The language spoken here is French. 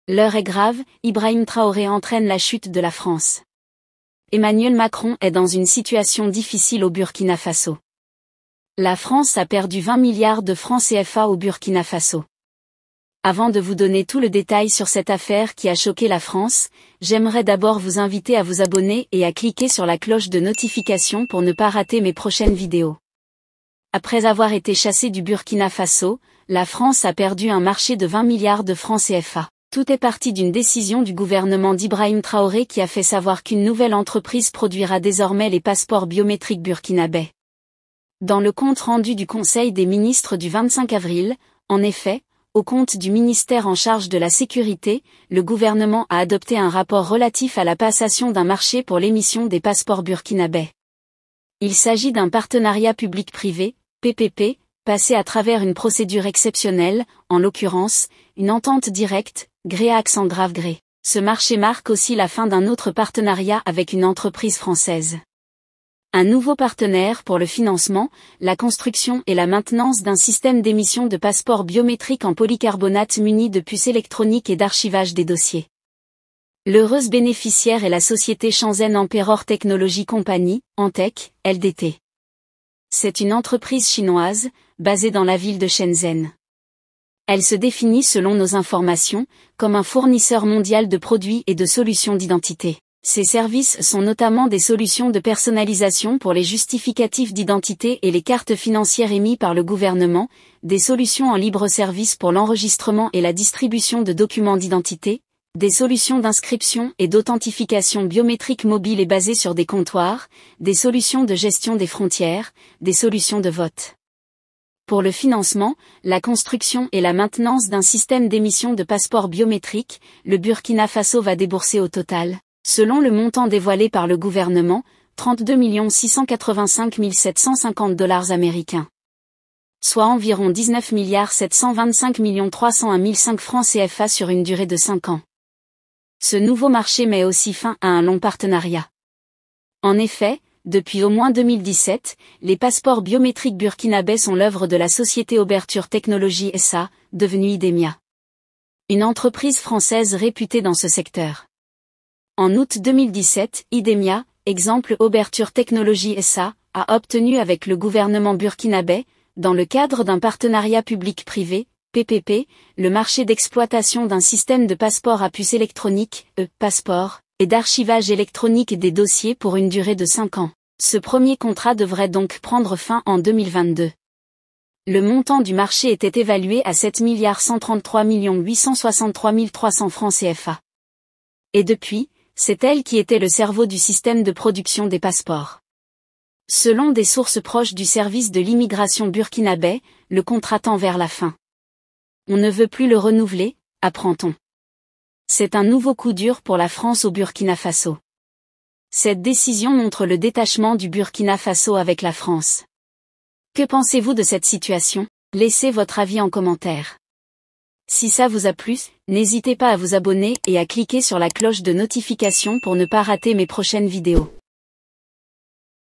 L'heure est grave, Ibrahim Traoré entraîne la chute de la France. Emmanuel Macron est dans une situation difficile au Burkina Faso. La France a perdu 20 milliards de francs CFA au Burkina Faso. Avant de vous donner tout le détail sur cette affaire qui a choqué la France, j'aimerais d'abord vous inviter à vous abonner et à cliquer sur la cloche de notification pour ne pas rater mes prochaines vidéos. Après avoir été chassée du Burkina Faso, la France a perdu un marché de 20 milliards de francs CFA. Tout est parti d'une décision du gouvernement d'Ibrahim Traoré qui a fait savoir qu'une nouvelle entreprise produira désormais les passeports biométriques burkinabais. Dans le compte rendu du Conseil des ministres du 25 avril, en effet, au compte du ministère en charge de la sécurité, le gouvernement a adopté un rapport relatif à la passation d'un marché pour l'émission des passeports burkinabais. Il s'agit d'un partenariat public-privé, PPP, passé à travers une procédure exceptionnelle, en l'occurrence, une entente directe, gré à accent grave gré. Ce marché marque aussi la fin d'un autre partenariat avec une entreprise française. Un nouveau partenaire pour le financement, la construction et la maintenance d'un système d'émission de passeports biométriques en polycarbonate muni de puces électroniques et d'archivage des dossiers. L'heureuse bénéficiaire est la société Shenzhen Emperor Technology Company, Antech, LDT. C'est une entreprise chinoise, basée dans la ville de Shenzhen. Elle se définit selon nos informations, comme un fournisseur mondial de produits et de solutions d'identité. Ses services sont notamment des solutions de personnalisation pour les justificatifs d'identité et les cartes financières émises par le gouvernement, des solutions en libre service pour l'enregistrement et la distribution de documents d'identité, des solutions d'inscription et d'authentification biométrique mobile et basées sur des comptoirs, des solutions de gestion des frontières, des solutions de vote. Pour le financement, la construction et la maintenance d'un système d'émission de passeports biométriques, le Burkina Faso va débourser au total, selon le montant dévoilé par le gouvernement, 32 685 750 $ américains. Soit environ 19 725 301 500 francs CFA sur une durée de 5 ans. Ce nouveau marché met aussi fin à un long partenariat. En effet, depuis au moins 2017, les passeports biométriques burkinabais sont l'œuvre de la société Oberture Technology SA, devenue Idemia. Une entreprise française réputée dans ce secteur. En août 2017, Idemia, exemple Oberture Technology SA, a obtenu avec le gouvernement burkinabé, dans le cadre d'un partenariat public-privé, PPP, le marché d'exploitation d'un système de passeport à puce électronique, passeport, et d'archivage électronique des dossiers pour une durée de 5 ans. Ce premier contrat devrait donc prendre fin en 2022. Le montant du marché était évalué à 7 133 863 300 francs CFA. Et depuis, c'est elle qui était le cerveau du système de production des passeports. Selon des sources proches du service de l'immigration burkinabé, le contrat tend vers la fin. On ne veut plus le renouveler, apprend-on. C'est un nouveau coup dur pour la France au Burkina Faso. Cette décision montre le détachement du Burkina Faso avec la France. Que pensez-vous de cette situation? Laissez votre avis en commentaire. Si ça vous a plu, n'hésitez pas à vous abonner et à cliquer sur la cloche de notification pour ne pas rater mes prochaines vidéos.